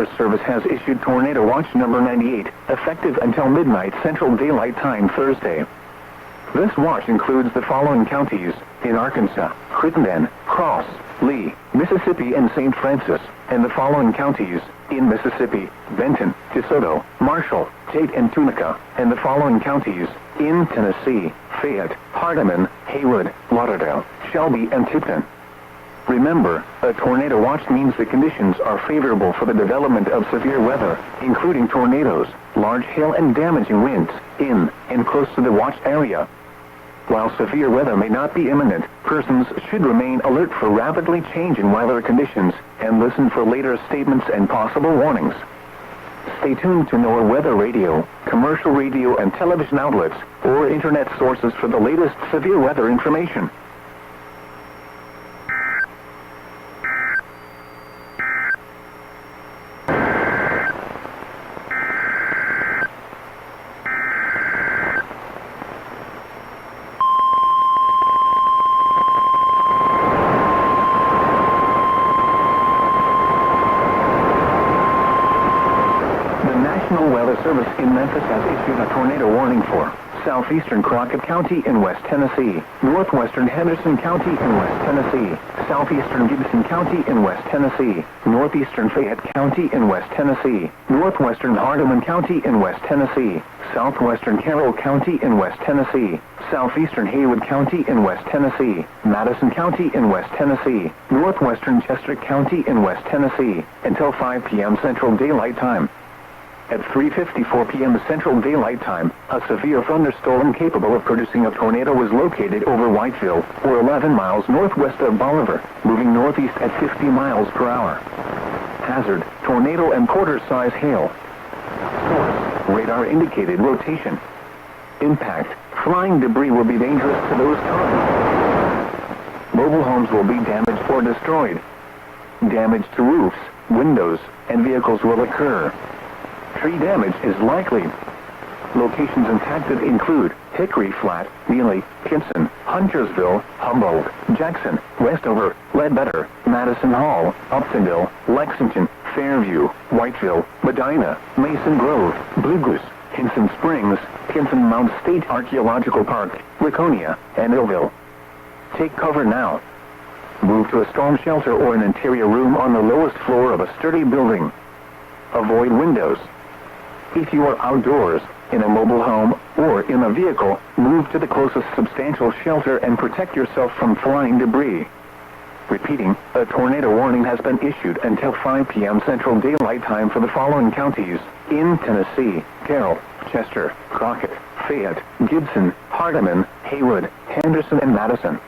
Weather Service has issued Tornado Watch number 98, effective until midnight Central Daylight Time Thursday. This watch includes the following counties in Arkansas: Crittenden, Cross, Lee, Mississippi, and St. Francis, and the following counties in Mississippi: Benton, DeSoto, Marshall, Tate, and Tunica, and the following counties in Tennessee: Fayette, Hardeman, Haywood, Lauderdale, Shelby, and Tipton. Remember, a tornado watch means the conditions are favorable for the development of severe weather, including tornadoes, large hail, and damaging winds in and close to the watch area. While severe weather may not be imminent, persons should remain alert for rapidly changing weather conditions and listen for later statements and possible warnings. Stay tuned to NOAA weather radio, commercial radio and television outlets, or internet sources for the latest severe weather information. Service in Memphis has issued a tornado warning for southeastern Crockett County in West Tennessee, northwestern Henderson County in West Tennessee, southeastern Gibson County in West Tennessee, northeastern Fayette County in West Tennessee, northwestern Hardeman County in West Tennessee, southwestern Carroll County in West Tennessee, southeastern Haywood County in West Tennessee, Madison County in West Tennessee, northwestern Chester County in West Tennessee, until 5 p.m. Central Daylight Time. At 3:54 p.m. Central Daylight Time, a severe thunderstorm capable of producing a tornado was located over Whiteville, or 11 miles northwest of Bolivar, moving northeast at 50 miles per hour. Hazard: tornado and quarter-size hail. Source: radar indicated rotation. Impact: flying debris will be dangerous to those caught. Mobile homes will be damaged or destroyed. Damage to roofs, windows, and vehicles will occur. Tree damage is likely. Locations impacted include Hickory Flat, Neely, Kinston, Huntersville, Humboldt, Jackson, Westover, Ledbetter, Madison Hall, Uptonville, Lexington, Fairview, Whiteville, Medina, Mason Grove, Blue Goose, Hinson Springs, Kinston Mount State Archaeological Park, Laconia, and Illville. Take cover now. Move to a storm shelter or an interior room on the lowest floor of a sturdy building. Avoid windows. If you are outdoors, in a mobile home, or in a vehicle, move to the closest substantial shelter and protect yourself from flying debris. Repeating, a tornado warning has been issued until 5 p.m. Central Daylight Time for the following counties in Tennessee: Carroll, Chester, Crockett, Fayette, Gibson, Hardeman, Haywood, Henderson, and Madison.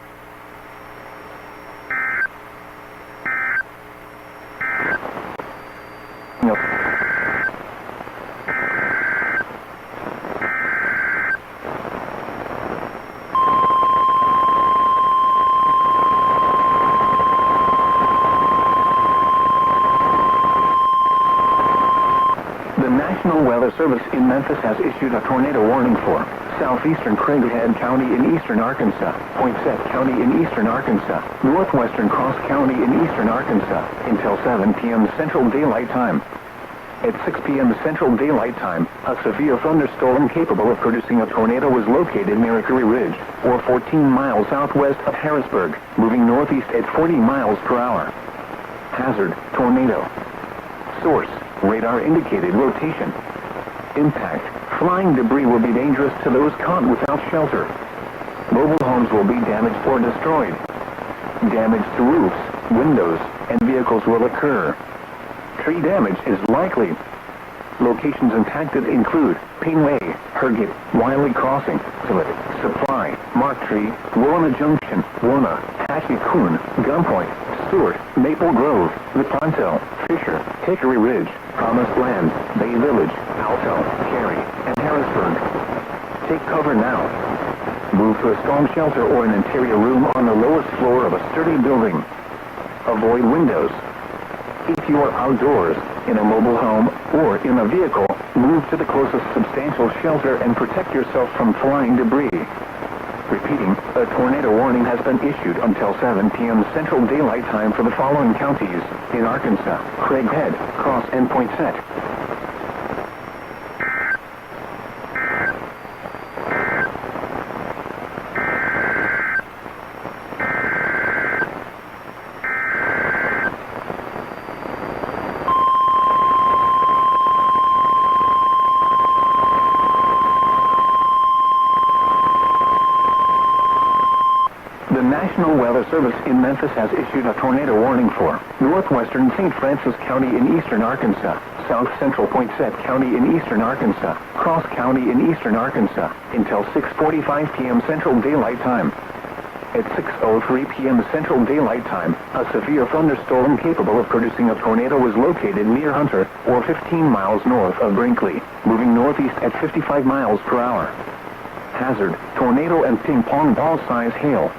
National Weather Service in Memphis has issued a tornado warning for southeastern Craighead County in eastern Arkansas, Poinsett County in eastern Arkansas, northwestern Cross County in eastern Arkansas, until 7 p.m. Central Daylight Time. At 6 p.m. Central Daylight Time, a severe thunderstorm capable of producing a tornado was located near Hickory Ridge, or 14 miles southwest of Harrisburg, moving northeast at 40 miles per hour. Hazard: tornado. Source: radar indicated rotation. Impact: flying debris will be dangerous to those caught without shelter. Mobile homes will be damaged or destroyed. Damage to roofs, windows, and vehicles will occur. Tree damage is likely. Locations impacted include Payne, Hergate, Wiley Crossing, Tillet, Supply, Mark Tree, Warner Junction, Warner, Hatchie-Coon, Gunpoint, Stewart, Maple Grove, Lepanto, Fisher, Hickory Ridge, Promised Land, Bay Village, Alto, Cary, and Harrisburg. Take cover now. Move to a storm shelter or an interior room on the lowest floor of a sturdy building. Avoid windows. If you are outdoors, in a mobile home, or in a vehicle, move to the closest substantial shelter and protect yourself from flying debris. Repeating, a tornado warning has been issued until 7 p.m. Central Daylight Time for the following counties: in Arkansas, Craighead, Cross, and Poinsett. The National Weather Service in Memphis has issued a tornado warning for northwestern St. Francis County in eastern Arkansas, south central Poinsett County in eastern Arkansas, Cross County in eastern Arkansas, until 6:45 p.m. Central Daylight Time. At 6:03 p.m. Central Daylight Time, a severe thunderstorm capable of producing a tornado was located near Hunter, or 15 miles north of Brinkley, moving northeast at 55 miles per hour. Hazard: tornado and ping-pong ball-size hail.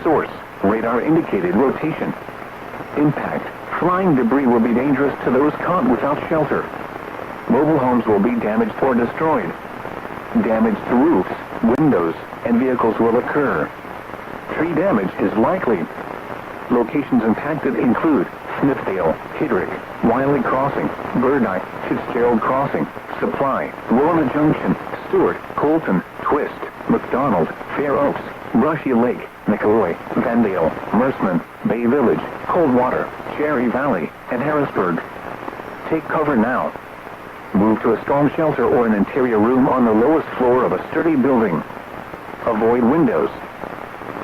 Source: radar indicated rotation. Impact: flying debris will be dangerous to those caught without shelter. Mobile homes will be damaged or destroyed. Damage to roofs, windows, and vehicles will occur. Tree damage is likely. Locations impacted include Smithville, Hidrick, Wiley Crossing, Birdeye, Fitzgerald Crossing, Supply, Wilna Junction, Stewart, Colton, Twist, McDonald, Fair Oaks, Brushy Lake, McElroy, Vandale, Merceman, Bay Village, Coldwater, Cherry Valley, and Harrisburg. Take cover now. Move to a storm shelter or an interior room on the lowest floor of a sturdy building. Avoid windows.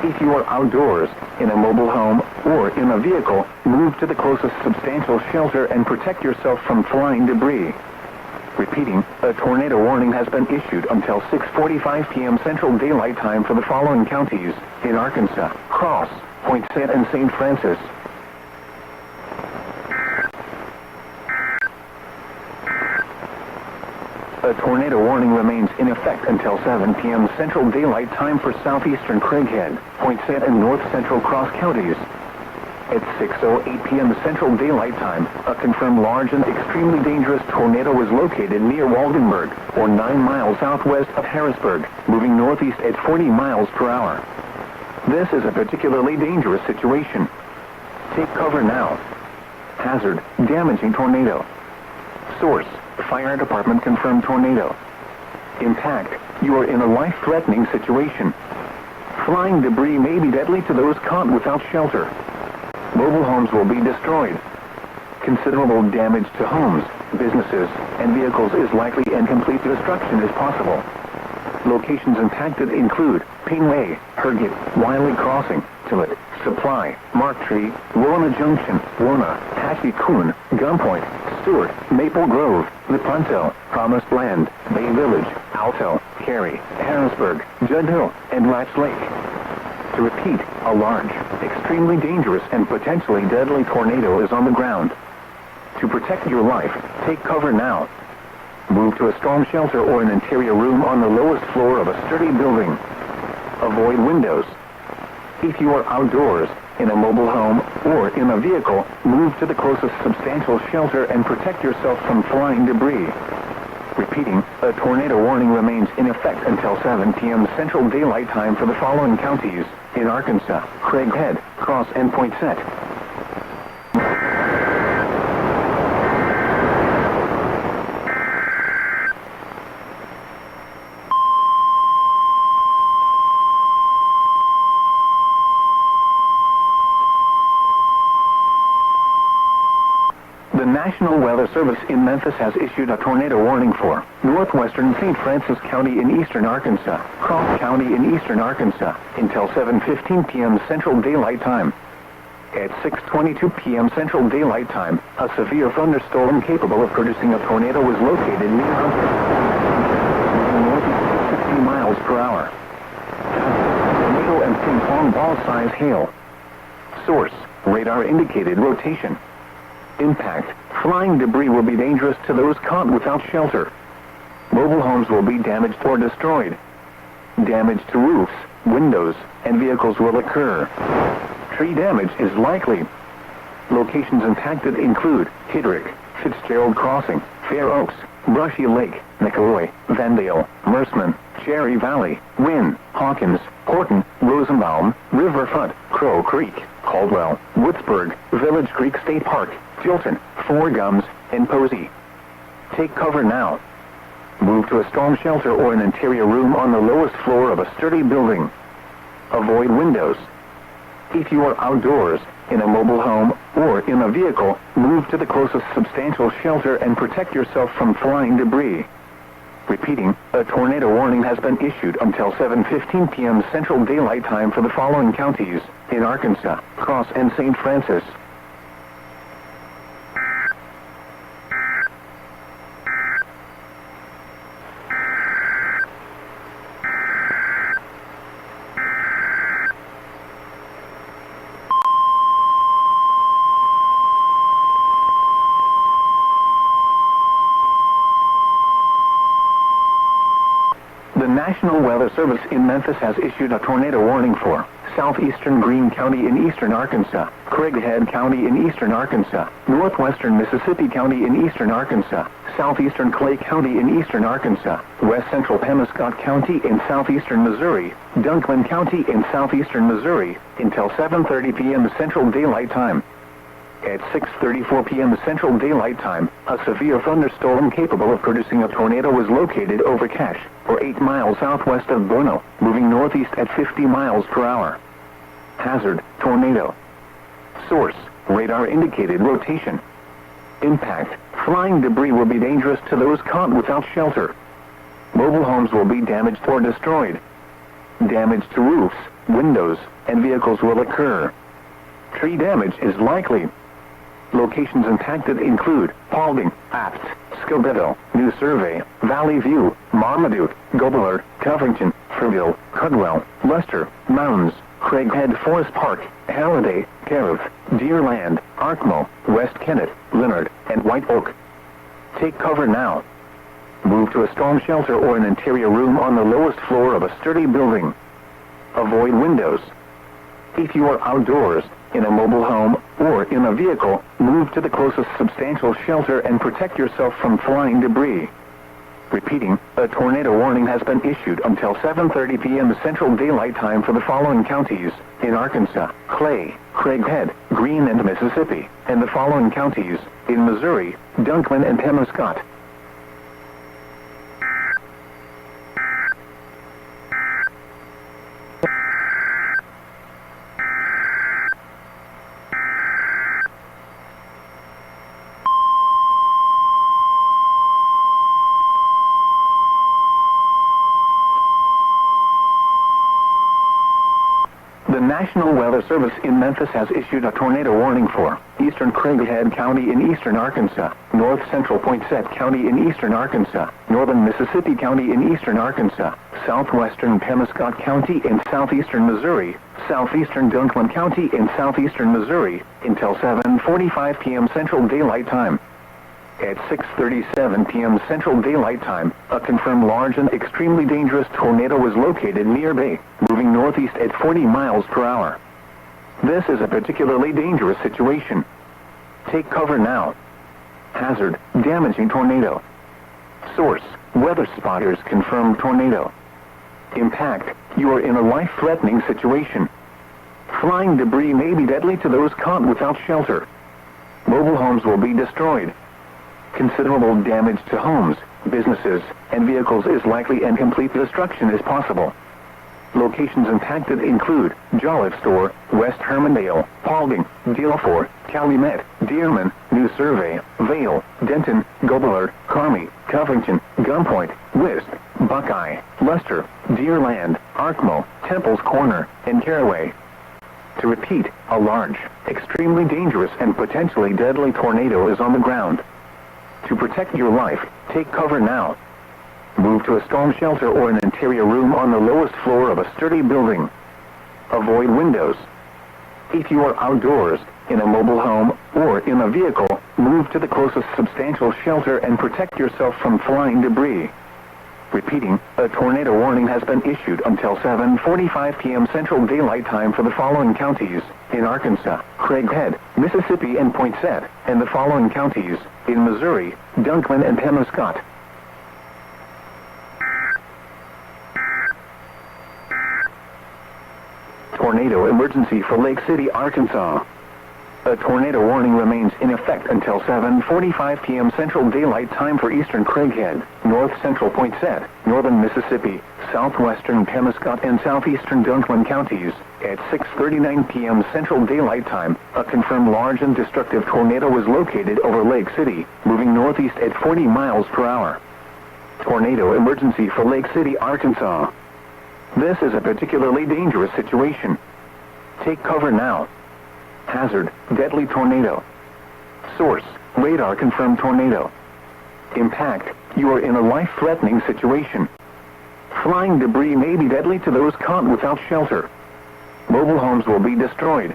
If you are outdoors, in a mobile home, or in a vehicle, move to the closest substantial shelter and protect yourself from flying debris. Repeating, a tornado warning has been issued until 6:45 p.m. Central Daylight Time for the following counties: in Arkansas, Cross, Poinsett, and St. Francis. A tornado warning remains in effect until 7 p.m. Central Daylight Time for southeastern Craighead, Poinsett, and north central Cross counties. At 6:08 p.m. Central Daylight Time, a confirmed large and extremely dangerous tornado was located near Waldenburg, or 9 miles southwest of Harrisburg, moving northeast at 40 miles per hour. This is a particularly dangerous situation. Take cover now. Hazard: damaging tornado. Source: Fire Department confirmed tornado. Impact: you are in a life-threatening situation. Flying debris may be deadly to those caught without shelter. Mobile homes will be destroyed. Considerable damage to homes, businesses, and vehicles is likely, and complete destruction is possible. Locations impacted include Pingway, Herget, Wiley Crossing, Tillett, Supply, Marktree, Wilna Junction, Wona, Hatchie-Coon, Gunpoint, Stewart, Maple Grove, Lepanto, Promised Land, Bay Village, Alto, Cary, Harrisburg, Judd Hill, and Latch Lake. To repeat, a large, extremely dangerous, and potentially deadly tornado is on the ground. To protect your life, take cover now. Move to a storm shelter or an interior room on the lowest floor of a sturdy building. Avoid windows. If you are outdoors, in a mobile home, or in a vehicle, move to the closest substantial shelter and protect yourself from flying debris. Repeating, a tornado warning remains in effect until 7 p.m. Central Daylight Time for the following counties: in Arkansas, Craighead, Cross, and Poinsett. The National Weather Service in Memphis has issued a tornado warning for northwestern St. Francis County in eastern Arkansas, Cross County in eastern Arkansas, until 7:15 p.m. Central Daylight Time. At 6:22 p.m. Central Daylight Time, a severe thunderstorm capable of producing a tornado was located near Hunter, northeast at 60 miles per hour. Tornado and ping-pong ball-size hail. Source: radar indicated rotation. Impact: flying debris will be dangerous to those caught without shelter. Mobile homes will be damaged or destroyed. Damage to roofs, windows, and vehicles will occur. Tree damage is likely. Locations impacted include Hidrick, Fitzgerald Crossing, Fair Oaks, Brushy Lake, McElroy, Vandale, Merceman, Cherry Valley, Wynn, Hawkins, Horton, Rosenbaum, Riverfront, Crow Creek, Caldwell, Woodsburg, Village Creek State Park, Tilton, Four Gums, and Posey. Take cover now. Move to a storm shelter or an interior room on the lowest floor of a sturdy building. Avoid windows. If you are outdoors, in a mobile home, or in a vehicle, move to the closest substantial shelter and protect yourself from flying debris. Repeating, a tornado warning has been issued until 7:15 p.m. Central Daylight Time for the following counties in Arkansas, Cross and St. Francis. The National Weather Service in Memphis has issued a tornado warning for southeastern Greene County in eastern Arkansas, Craighead County in eastern Arkansas, northwestern Mississippi County in eastern Arkansas, southeastern Clay County in eastern Arkansas, west central Pemiscot County in southeastern Missouri, Dunkman County in southeastern Missouri, until 7:30 p.m. Central Daylight Time. At 6:34 p.m. Central Daylight Time, a severe thunderstorm capable of producing a tornado was located over Cache, or 8 miles southwest of Bono, moving northeast at 50 miles per hour. Hazard, tornado. Source, radar-indicated rotation. Impact, flying debris will be dangerous to those caught without shelter. Mobile homes will be damaged or destroyed. Damage to roofs, windows, and vehicles will occur. Tree damage is likely. Locations impacted include Paulding, Apt, Scobetto, New Survey, Valley View, Marmaduke, Gobelert, Covington, Furville, Cudwell, Lester, Mounds, Craighead Forest Park, Halliday, Carruth, Deerland, Arkmo, West Kennett, Leonard, and White Oak. Take cover now. Move to a storm shelter or an interior room on the lowest floor of a sturdy building. Avoid windows. If you are outdoors, in a mobile home, or in a vehicle, move to the closest substantial shelter and protect yourself from flying debris. Repeating, a tornado warning has been issued until 7:30 p.m. Central Daylight Time for the following counties in Arkansas, Clay, Craighead, Greene, and Mississippi, and the following counties in Missouri, Dunkman and Pemiscot. The National Weather Service in Memphis has issued a tornado warning for eastern Craighead County in eastern Arkansas, north central Poinsett County in eastern Arkansas, northern Mississippi County in eastern Arkansas, southwestern Pemiscot County in southeastern Missouri, southeastern Dunkman County in southeastern Missouri, until 7:45 p.m. Central Daylight Time. At 6:37 p.m. Central Daylight Time, a confirmed large and extremely dangerous tornado was located nearby, moving northeast at 40 miles per hour. This is a particularly dangerous situation. Take cover now. Hazard, damaging tornado. Source, weather spotters confirm tornado. Impact, you are in a life-threatening situation. Flying debris may be deadly to those caught without shelter. Mobile homes will be destroyed. Considerable damage to homes, businesses, and vehicles is likely and complete destruction is possible. Locations impacted include Jolliffe Store, West Hermondale, Paulding, Dilford, Calumet, Dearman, New Survey, Vale, Denton, Gobelert, Carmi, Covington, Gunpoint, Wisp, Buckeye, Lester, Deerland, Arkmo, Temple's Corner, and Caraway. To repeat, a large, extremely dangerous and potentially deadly tornado is on the ground. To protect your life, take cover now. Move to a storm shelter or an interior room on the lowest floor of a sturdy building. Avoid windows. If you are outdoors, in a mobile home, or in a vehicle, move to the closest substantial shelter and protect yourself from flying debris. Repeating, a tornado warning has been issued until 7:45 p.m. Central Daylight Time for the following counties in Arkansas, Craighead, Mississippi, and Poinsett, and the following counties in Missouri, Dunkman and Pemiscot. Tornado emergency for Lake City, Arkansas. A tornado warning remains in effect until 7:45 p.m. Central Daylight Time for eastern Craighead, north central Poinsett, northern Mississippi, southwestern Temescott and southeastern Dunklin counties. At 6:39 p.m. Central Daylight Time, a confirmed large and destructive tornado was located over Lake City, moving northeast at 40 miles per hour. Tornado emergency for Lake City, Arkansas. This is a particularly dangerous situation. Take cover now. Hazard, deadly tornado. Source, radar confirmed tornado. Impact, you are in a life-threatening situation. Flying debris may be deadly to those caught without shelter. Mobile homes will be destroyed.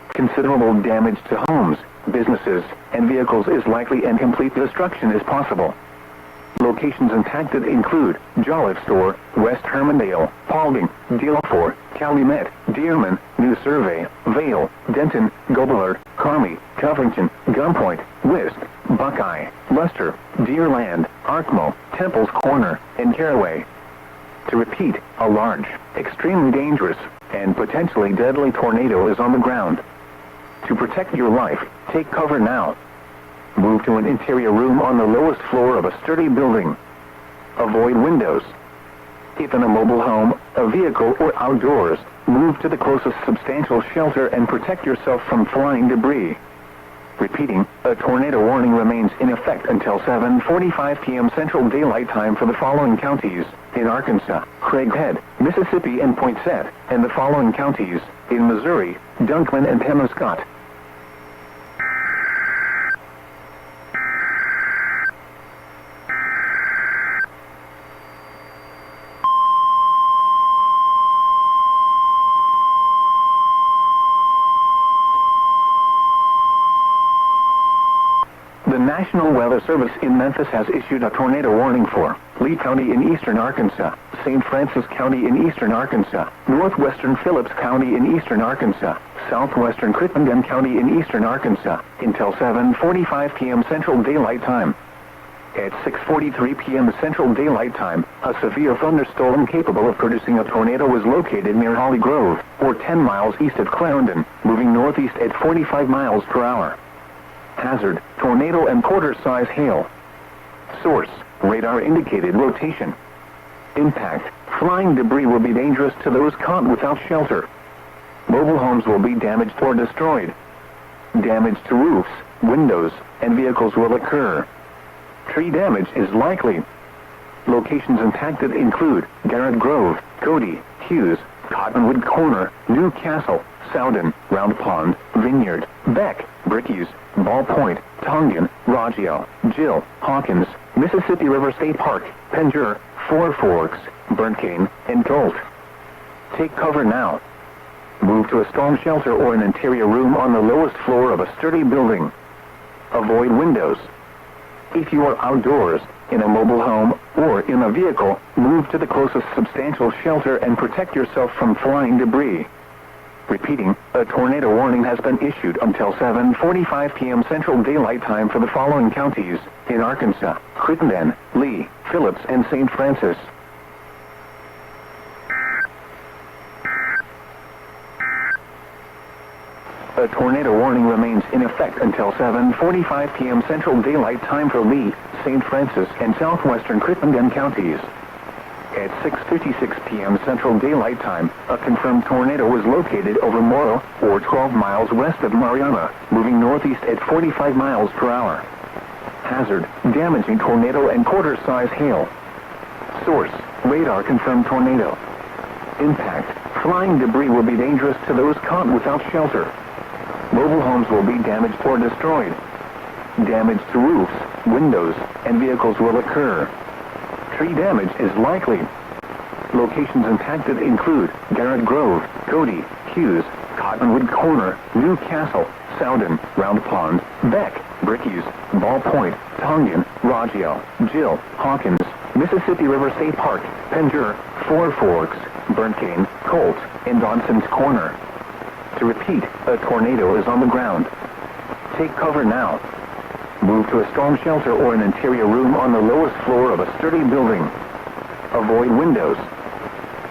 Considerable damage to homes, businesses, and vehicles is likely and complete destruction is possible. Locations impacted include Jolliffe Store, West Hermondale, Paulding, Dilford, Calumet, Dearman, New Survey, Vale, Denton, Gobelard, Carmi, Covington, Gunpoint, Wisk, Buckeye, Luster, Deerland, Arkmo, Temple's Corner, and Caraway. To repeat, a large, extremely dangerous, and potentially deadly tornado is on the ground. To protect your life, take cover now. Move to an interior room on the lowest floor of a sturdy building. Avoid windows. If in a mobile home, a vehicle, or outdoors, move to the closest substantial shelter and protect yourself from flying debris. Repeating, a tornado warning remains in effect until 7:45 p.m. Central Daylight Time for the following counties: in Arkansas, Craighead, Mississippi and Poinsett, and the following counties: in Missouri, Dunklin and Temescott. The National Weather Service in Memphis has issued a tornado warning for Lee County in eastern Arkansas, St. Francis County in eastern Arkansas, northwestern Phillips County in eastern Arkansas, southwestern Crittenden County in eastern Arkansas, until 7:45 p.m. Central Daylight Time. At 6:43 p.m. Central Daylight Time, a severe thunderstorm capable of producing a tornado was located near Holly Grove, or 10 miles east of Clarendon, moving northeast at 45 miles per hour. Hazard, tornado and quarter-size hail. Source, radar indicated rotation. Impact, flying debris will be dangerous to those caught without shelter. Mobile homes will be damaged or destroyed. Damage to roofs, windows, and vehicles will occur. Tree damage is likely. Locations impacted include Garrett Grove, Cody, Hughes, Cottonwood Corner, New Castle, Souden, Round Pond, Vineyard, Beck, Bricky's, Ball Point, Tongan, Roggio, Jill, Hawkins, Mississippi River State Park, Penjure, Four Forks, Burnt Cane, and Colt. Take cover now. Move to a storm shelter or an interior room on the lowest floor of a sturdy building. Avoid windows. If you are outdoors, in a mobile home, or in a vehicle, move to the closest substantial shelter and protect yourself from flying debris. Repeating, a tornado warning has been issued until 7:45 p.m. Central Daylight Time for the following counties: in Arkansas, Crittenden, Lee, Phillips, and St. Francis. A tornado warning remains in effect until 7:45 p.m. Central Daylight Time for Lee, St. Francis, and southwestern Crittenden counties. At 6:56 p.m. Central Daylight Time, a confirmed tornado was located over Morrow, or 12 miles west of Mariana, moving northeast at 45 miles per hour. Hazard, damaging tornado and quarter-size hail. Source, radar confirmed tornado. Impact, flying debris will be dangerous to those caught without shelter. Mobile homes will be damaged or destroyed. Damage to roofs, windows, and vehicles will occur. Tree damage is likely. Locations impacted include Garrett Grove, Cody, Hughes, Cottonwood Corner, New Castle, Souden, Round Pond, Beck, Bricky's, Ball Point, Tongan, Roggio, Jill, Hawkins, Mississippi River State Park, Penjure, Four Forks, Burnt Cane, Colt, and Donson's Corner. To repeat, a tornado is on the ground. Take cover now. Move to a storm shelter or an interior room on the lowest floor of a sturdy building. Avoid windows.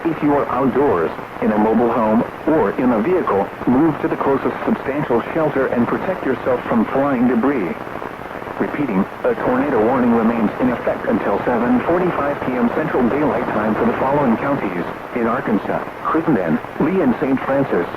If you are outdoors, in a mobile home, or in a vehicle, move to the closest substantial shelter and protect yourself from flying debris. Repeating, a tornado warning remains in effect until 7:45 p.m. Central Daylight Time for the following counties: in Arkansas, Crittenden, Lee, and St. Francis.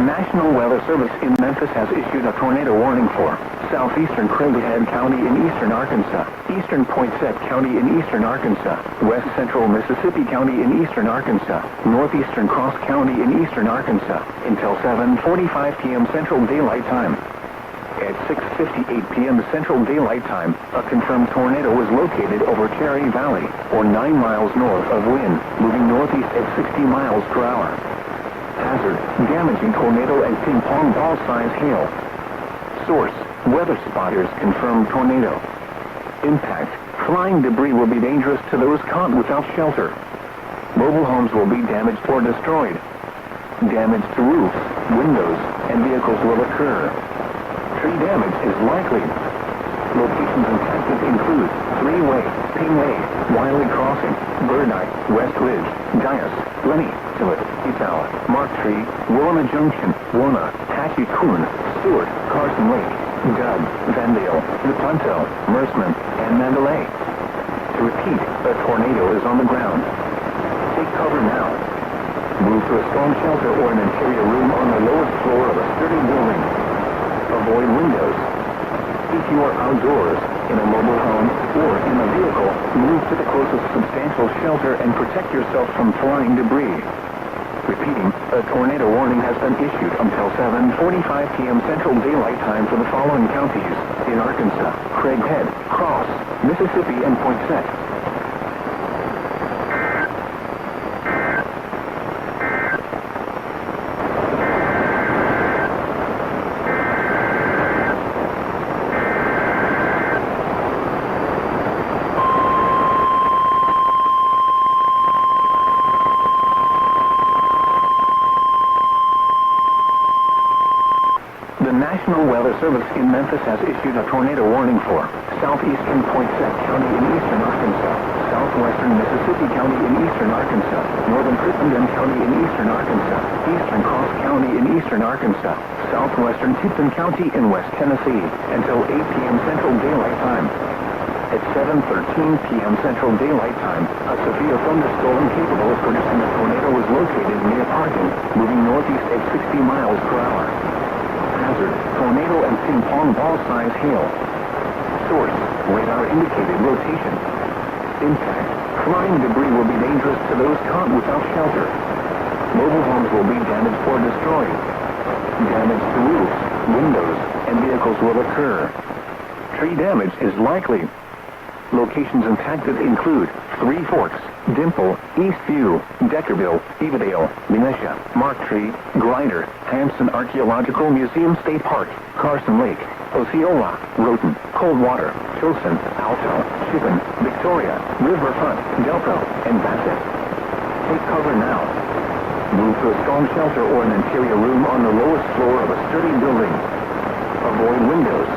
National Weather Service in Memphis has issued a tornado warning for southeastern Craighead County in eastern Arkansas, eastern Poinsett County in eastern Arkansas, west central Mississippi County in eastern Arkansas, northeastern Cross County in eastern Arkansas, until 7:45 p.m. Central Daylight Time. At 6:58 p.m. Central Daylight Time, a confirmed tornado was located over Cherry Valley, or 9 miles north of Wynn, moving northeast at 60 miles per hour. Hazard, damaging tornado and ping-pong ball-size hail. Source, weather spotters confirm tornado. Impact, flying debris will be dangerous to those caught without shelter. Mobile homes will be damaged or destroyed. Damage to roofs, windows, and vehicles will occur. Tree damage is likely. Locations impacted include Three-Way, Pingway, Wiley Crossing, Bird Eye, West Ridge, Gaius, Lenny, Tillett, Itala, Mark Tree, Willamette Junction, Wona, Hatchie Coon, Stewart, Carson Lake, Dub, Vandale, Lepanto, Merceman, and Mandalay. To repeat, a tornado is on the ground. Take cover now. Move to a storm shelter or an interior room on the lowest floor of a sturdy building. Avoid windows. If you are outdoors, in a mobile home, or in a vehicle, move to the closest substantial shelter and protect yourself from flying debris. Repeating, a tornado warning has been issued until 7:45 p.m. Central Daylight Time for the following counties: in Arkansas, Craighead, Cross, Mississippi, and Poinsett. The National Weather Service in Memphis has issued a tornado warning for southeastern Poinsett County in eastern Arkansas, southwestern Mississippi County in eastern Arkansas, northern Crittenden County in eastern Arkansas, eastern Cross County in eastern Arkansas, southwestern Tipton County in West Tennessee, until 8 p.m. Central Daylight Time. At 7:13 p.m. Central Daylight Time, a severe thunderstorm capable of producing a tornado was located near Parkin, moving northeast at 60 miles per hour. Hazard, tornado and ping-pong ball-size hail. Source, radar indicated rotation. Impact, flying debris will be dangerous to those caught without shelter. Mobile homes will be damaged or destroyed. Damage to roofs, windows, and vehicles will occur. Tree damage is likely. Locations impacted include Three Forks, Dimple, Eastview, Deckerville, Evadale, Venetia, Mark Tree, Grider, Hampson Archaeological Museum State Park, Carson Lake, Osceola, Roten, Coldwater, Chilson, Alto, Shippen, Victoria, Riverfront, Delco, and Bassett. Take cover now. Move to a storm shelter or an interior room on the lowest floor of a sturdy building. Avoid windows.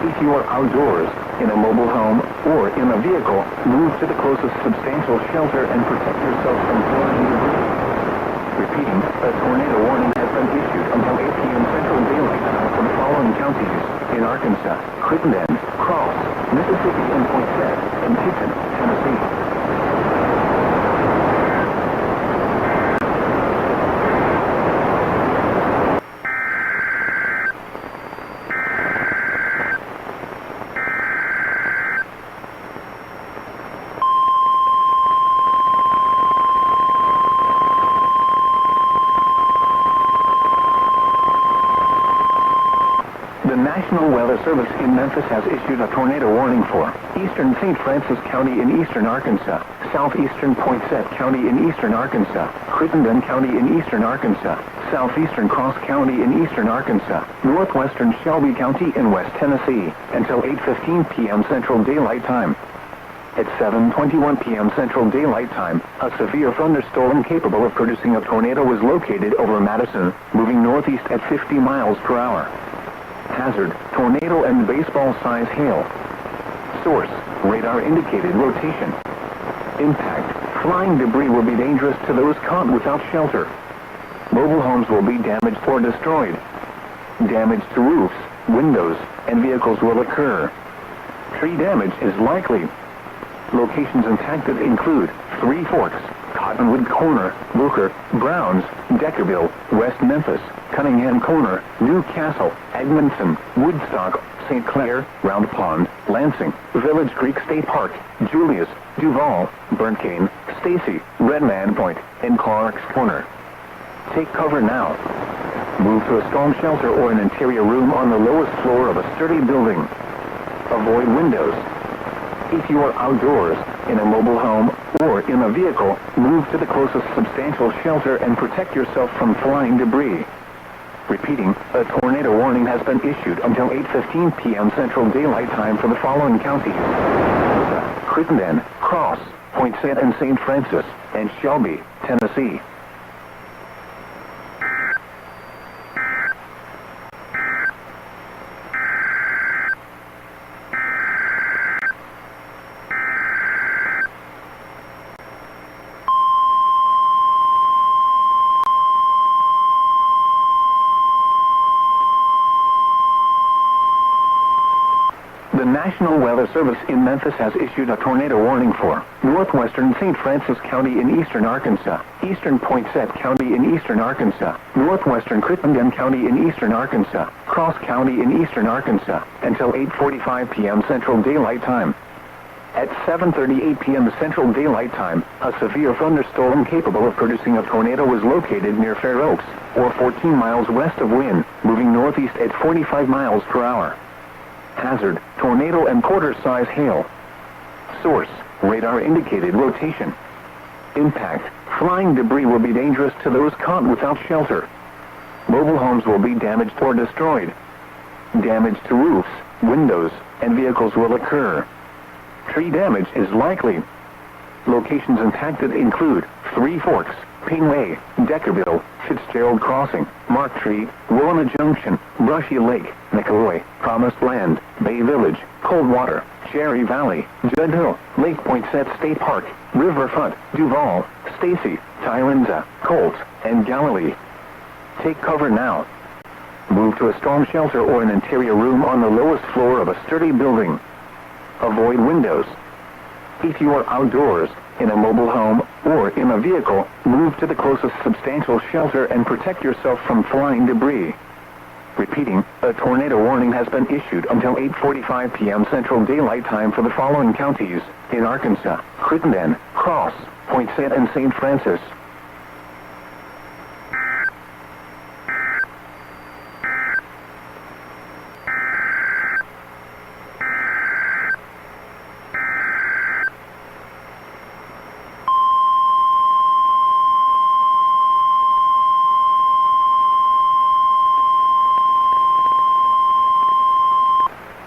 If you are outdoors, in a mobile home, or in a vehicle, move to the closest substantial shelter and protect yourself from flying debris. Repeating, a tornado warning has been issued until 8 p.m. Central Daylight Time for the following counties: in Arkansas, Crittenden, Cross, Mississippi, and Poinsett, and Tipton, Tennessee. The National Weather Service in Memphis has issued a tornado warning for eastern St. Francis County in eastern Arkansas, southeastern Poinsett County in eastern Arkansas, Crittenden County in eastern Arkansas, southeastern Cross County in eastern Arkansas, northwestern Shelby County in West Tennessee, until 8:15 p.m. Central Daylight Time. At 7:21 p.m. Central Daylight Time, a severe thunderstorm capable of producing a tornado was located over Madison, moving northeast at 50 miles per hour. Hazard, tornado and baseball-size hail. Source, radar indicated rotation. Impact, flying debris will be dangerous to those caught without shelter. Mobile homes will be damaged or destroyed. Damage to roofs, windows, and vehicles will occur. Tree damage is likely. Locations impacted include Three Forks, Cottonwood Corner, Booker, Browns, Deckerville, West Memphis, Cunningham Corner, New Castle, Edmondson, Woodstock, St. Clair, Round Pond, Lansing, Village Creek State Park, Julius, Duval, Burnt Cane, Stacy, Redman Point, and Clark's Corner. Take cover now. Move to a storm shelter or an interior room on the lowest floor of a sturdy building. Avoid windows. If you are outdoors, in a mobile home, or in a vehicle, move to the closest substantial shelter and protect yourself from flying debris. Repeating, a tornado warning has been issued until 8:15 p.m. Central Daylight Time for the following counties: Crittenden, Cross, Poinsett and St. Francis, and Shelby, Tennessee. The National Weather Service in Memphis has issued a tornado warning for northwestern St. Francis County in eastern Arkansas, eastern Poinsett County in eastern Arkansas, northwestern Crittenden County in eastern Arkansas, Cross County in eastern Arkansas, until 8:45 p.m. Central Daylight Time. At 7:38 p.m. Central Daylight Time, a severe thunderstorm capable of producing a tornado was located near Fair Oaks, or 14 miles west of Wynne, moving northeast at 45 miles per hour. Hazard, tornado and quarter-size hail. Source, radar indicated rotation. Impact, flying debris will be dangerous to those caught without shelter. Mobile homes will be damaged or destroyed. Damage to roofs, windows, and vehicles will occur. Tree damage is likely. Locations impacted include Three Forks, Pingway, Deckerville, Fitzgerald Crossing, Mark Tree, Willamette Junction, Brushy Lake, Nicolay, Promised Land, Bay Village, Coldwater, Cherry Valley, Judd Hill, Lake Poinsett State Park, Riverfront, Duval, Stacy, Tyrenza, Colt, and Galilee. Take cover now. Move to a storm shelter or an interior room on the lowest floor of a sturdy building. Avoid windows. If you are outdoors, in a mobile home, or in a vehicle, move to the closest substantial shelter and protect yourself from flying debris. Repeating, a tornado warning has been issued until 8:45 p.m. Central Daylight Time for the following counties: in Arkansas, Crittenden, Cross, Poinsett and St. Francis.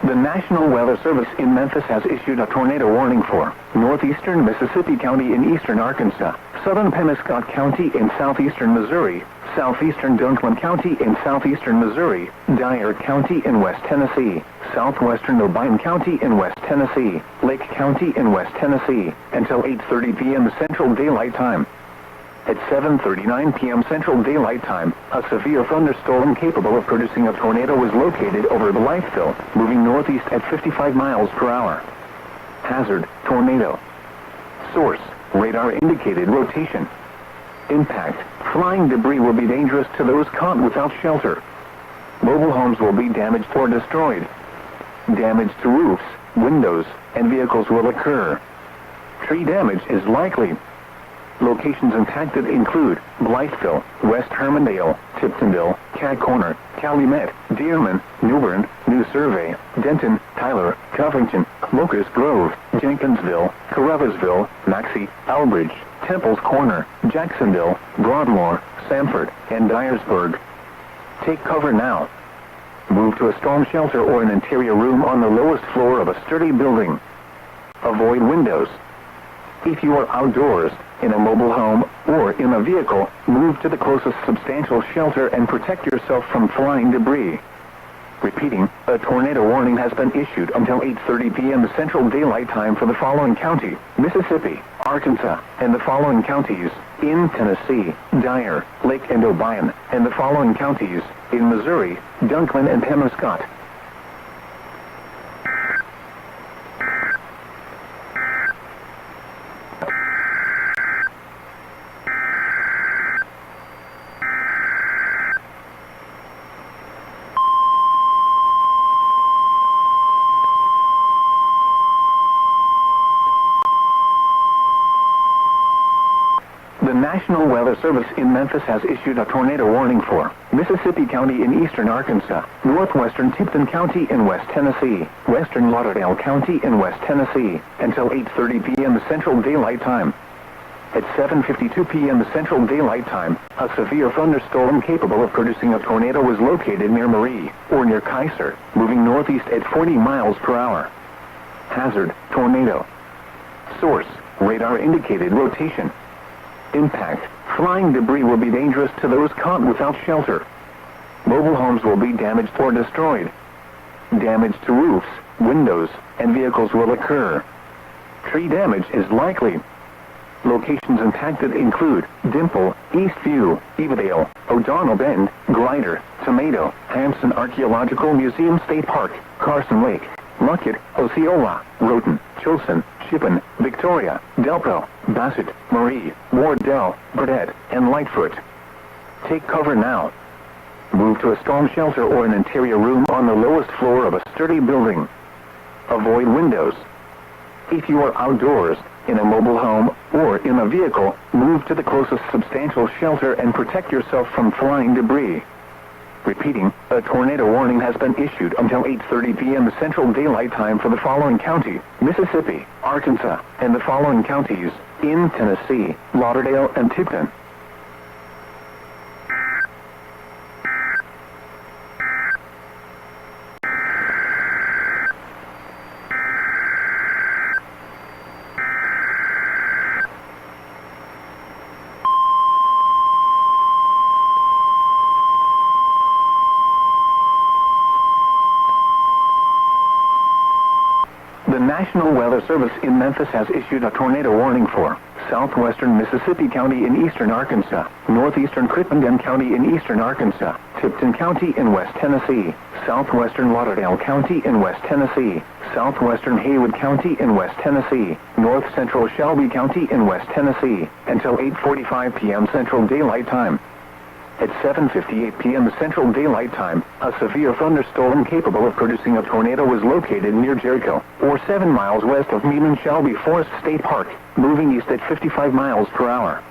The National Weather Service in Memphis has issued a tornado warning for northeastern Mississippi County in eastern Arkansas, southern Penobscot County in southeastern Missouri, southeastern Dunklin County in southeastern Missouri, Dyer County in West Tennessee, southwestern Irvine County in West Tennessee, Lake County in West Tennessee, until 8:30 p.m. Central Daylight Time. At 7:39 p.m. Central Daylight Time, a severe thunderstorm capable of producing a tornado was located over Blytheville, moving northeast at 55 miles per hour. Hazard, tornado. Source, radar indicated rotation. Impact, flying debris will be dangerous to those caught without shelter. Mobile homes will be damaged or destroyed. Damage to roofs, windows, and vehicles will occur. Tree damage is likely. Locations impacted include Blytheville, West Hermondale, Tiptonville, Cat Corner, Calumet, Dearman, New Bern, New Survey, Denton, Tyler, Covington, Locust Grove, Jenkinsville, Caruthersville, Maxey, Elbridge, Temple's Corner, Jacksonville, Broadmoor, Sanford, and Dyersburg. Take cover now. Move to a storm shelter or an interior room on the lowest floor of a sturdy building. Avoid windows. If you are outdoors, in a mobile home, or in a vehicle, move to the closest substantial shelter and protect yourself from flying debris. Repeating, a tornado warning has been issued until 8:30 p.m. Central Daylight Time for the following county: Mississippi, Arkansas, and the following counties: in Tennessee, Dyer, Lake and Obion, and the following counties: in Missouri, Dunklin and Penobscot. The National Weather Service in Memphis has issued a tornado warning for Mississippi County in eastern Arkansas, northwestern Tipton County in West Tennessee, western Lauderdale County in West Tennessee, until 8:30 p.m. Central Daylight Time. At 7:52 p.m. Central Daylight Time, a severe thunderstorm capable of producing a tornado was located near Marie, or near Kaiser, moving northeast at 40 miles per hour. Hazard: tornado. Source: radar indicated rotation. Impact: flying debris will be dangerous to those caught without shelter. Mobile homes will be damaged or destroyed. Damage to roofs, windows, and vehicles will occur. Tree damage is likely. Locations impacted include Dimple, Eastview, Evadale, O'Donnell Bend, Glider, Tomato, Hampson Archaeological Museum State Park, Carson Lake, Luckett, Osceola, Roten, Chilson, Shippen, Victoria, Delpo, Bassett, Marie, Wardell, Burdett, and Lightfoot. Take cover now. Move to a storm shelter or an interior room on the lowest floor of a sturdy building. Avoid windows. If you are outdoors, in a mobile home, or in a vehicle, move to the closest substantial shelter and protect yourself from flying debris. Repeating, a tornado warning has been issued until 8:30 p.m. Central Daylight Time for the following county: Mississippi, Arkansas, and the following counties: in Tennessee, Lauderdale, and Tipton. The National Weather Service in Memphis has issued a tornado warning for southwestern Mississippi County in eastern Arkansas, northeastern Crittenden County in eastern Arkansas, Tipton County in West Tennessee, southwestern Lauderdale County in West Tennessee, southwestern Haywood County in West Tennessee, north central Shelby County in West Tennessee, until 8:45 p.m. Central Daylight Time. At 7:58 p.m. Central Daylight Time, a severe thunderstorm capable of producing a tornado was located near Jericho, or 7 miles west of Meeman Shelby Forest State Park, moving east at 55 miles per hour.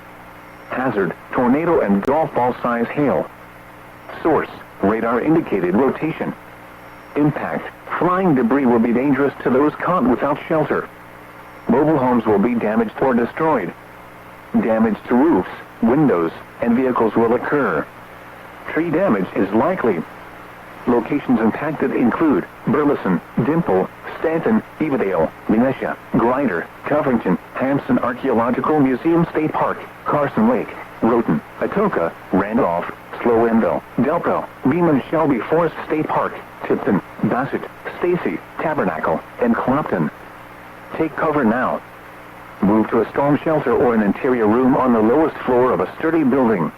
Hazard: tornado and golf ball size hail. Source: radar indicated rotation. Impact: flying debris will be dangerous to those caught without shelter. Mobile homes will be damaged or destroyed. Damage to roofs, windows, and vehicles will occur. Tree damage is likely. Locations impacted include Burleson, Dimple, Stanton, Evadale, Venetia, Glider, Covington, Hampson Archaeological Museum State Park, Carson Lake, Roten, Atoka, Randolph, Slowendale, Delpo, Beeman Shelby Forest State Park, Tipton, Bassett, Stacy, Tabernacle, and Clopton. Take cover now. Move to a storm shelter or an interior room on the lowest floor of a sturdy building.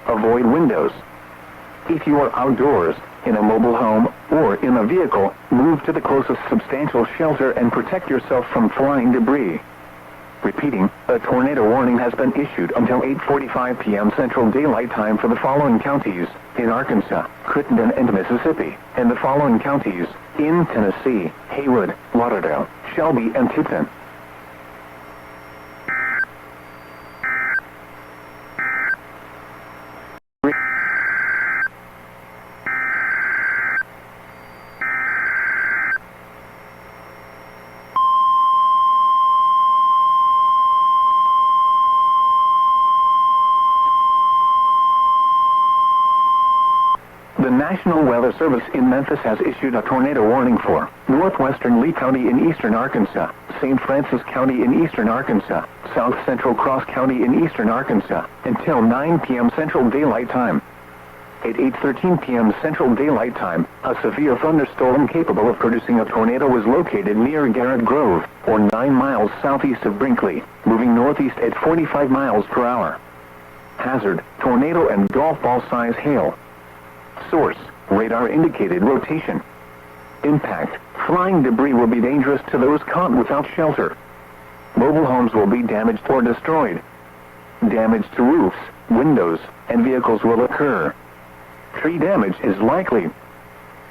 Avoid windows. If you are outdoors, in a mobile home, or in a vehicle, move to the closest substantial shelter and protect yourself from flying debris. Repeating, a tornado warning has been issued until 8:45 p.m. Central Daylight Time for the following counties: in Arkansas, Crittenden, and Mississippi, and the following counties: in Tennessee, Haywood, Lauderdale, Shelby, and Tipton. The National Weather Service in Memphis has issued a tornado warning for northwestern Lee County in eastern Arkansas, St. Francis County in eastern Arkansas, South Central Cross County in eastern Arkansas, until 9 p.m. Central Daylight Time. At 8:13 p.m. Central Daylight Time, a severe thunderstorm capable of producing a tornado was located near Garrett Grove, or 9 miles southeast of Brinkley, moving northeast at 45 miles per hour. Hazard, tornado and golf ball size hail. Source, radar indicated rotation. Impact, flying debris will be dangerous to those caught without shelter. Mobile homes will be damaged or destroyed. Damage to roofs, windows, and vehicles will occur. Tree damage is likely.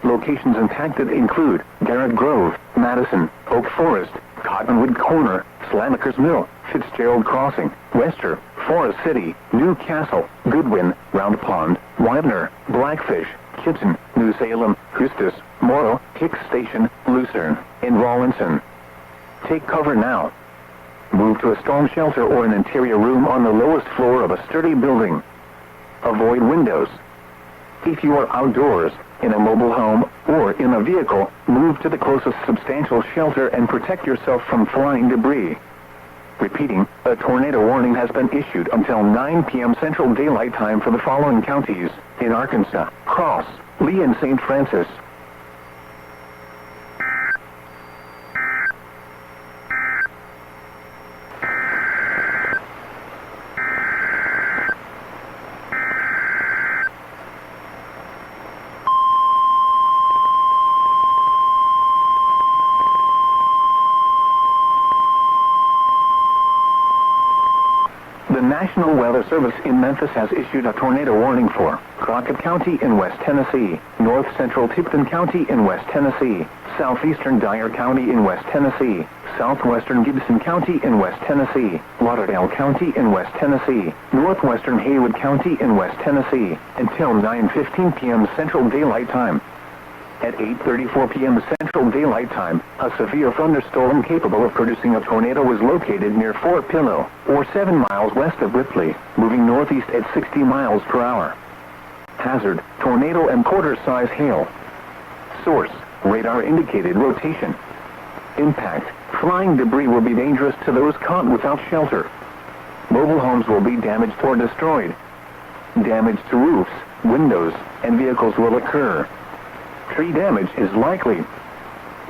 Locations impacted include Garrett Grove, Madison, Oak Forest, Cottonwood Corner, Slamakers Mill, Fitzgerald Crossing, Wester, Forest City, New Castle, Goodwin, Round Pond, Widener, Blackfish, Kitson, New Salem, Custis, Morrow, Hicks Station, Lucerne, and Rawlinson. Take cover now. Move to a storm shelter or an interior room on the lowest floor of a sturdy building. Avoid windows. If you are outdoors, in a mobile home, or in a vehicle, move to the closest substantial shelter and protect yourself from flying debris. Repeating, a tornado warning has been issued until 9 p.m. Central Daylight Time for the following counties: in Arkansas, Cross, Lee, and St. Francis. The National Weather Service in Memphis has issued a tornado warning for Crockett County in West Tennessee, North Central Tipton County in West Tennessee, Southeastern Dyer County in West Tennessee, Southwestern Gibson County in West Tennessee, Lauderdale County in West Tennessee, Northwestern Haywood County in West Tennessee, until 9:15 p.m. Central Daylight Time. At 8:34 p.m. Central Daylight Time, a severe thunderstorm capable of producing a tornado was located near Fort Pillow, or 7 miles west of Ripley, moving northeast at 60 miles per hour. Hazard, tornado and quarter-size hail. Source, radar indicated rotation. Impact, flying debris will be dangerous to those caught without shelter. Mobile homes will be damaged or destroyed. Damage to roofs, windows, and vehicles will occur. Tree damage is likely.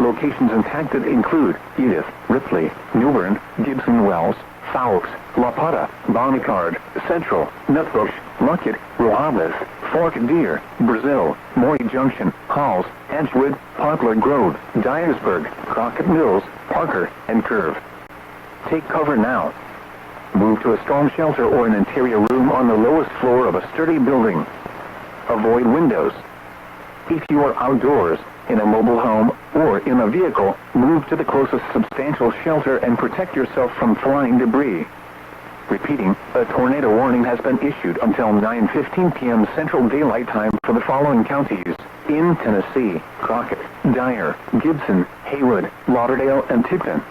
Locations impacted include Edith, Ripley, Newbern, Gibson Wells, Fowkes, La Pata, Bonnicard, Central, Nutbush, Luckett, Rojables, Fork Deer, Brazil, Maury Junction, Halls, Edgewood, Poplar Grove, Dyersburg, Crockett Mills, Parker, and Curve. Take cover now. Move to a storm shelter or an interior room on the lowest floor of a sturdy building. Avoid windows. If you are outdoors, in a mobile home, or in a vehicle, move to the closest substantial shelter and protect yourself from flying debris. Repeating, a tornado warning has been issued until 9:15 p.m. Central Daylight Time for the following counties: in Tennessee, Crockett, Dyer, Gibson, Haywood, Lauderdale, and Tipton.